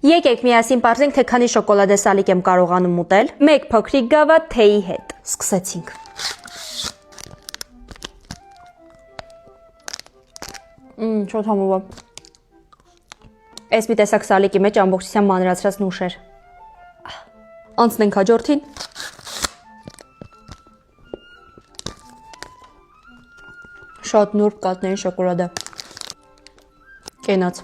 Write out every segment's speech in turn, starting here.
Եկեք միասին պարզենք, թե քանի շոկոլադե սալիկ եմ կարողանում ուտել։ 1 փոքրիկ գավաթ թեյի հետ։ Սկսեցինք։ Շատ համով է։ Այս մի տեսակ սալիկի մեջ ամբողջությամբ մանրացրած նուշեր։ Անցնենք հաջորդին։ Շատ նուրբ կաթնային շոկոլադե։ Կենաց։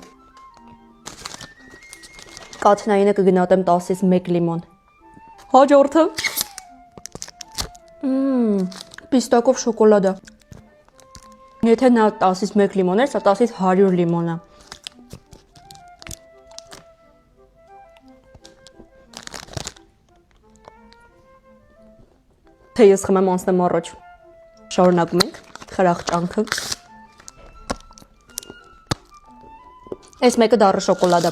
Կաթնայինը կգնահատեմ 10-ից 1 լիմոն։ Հաջորդը։ Պիստակով շոկոլադե։ Եթե նա 10-ից 1 լիմոն էր, սա 10-ից 100 լիմոն է։ Թե ես խմեմ անցնեմ առաջ։ Շարունակում ենք խրախճանքը։ Այս մեկը դառը շոկոլադե։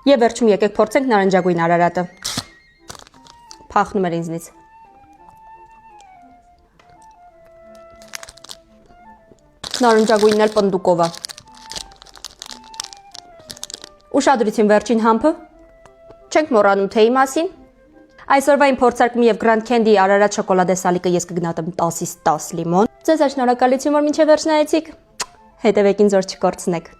Եվ վերջում եկեք փորձենք նարնջագույն արարատը։ Փախնում էր ինձնից։ Նարնջագույնն էլ պնդուկով է։ Ուշադրություն վերջին համբը։ Չենք մոռանում թեյի մասին։ Այսօրվա իմ փորձարկում եւ Grand Candy արարած շոկոլադե սալիկը ես կգնահատեմ 10-ից 10 լիմոն։ Ձեզ շնորհակալություն, որ մինչև վերջ նայեցիք։ Հետևեք ինձ, որ չկորցնեք։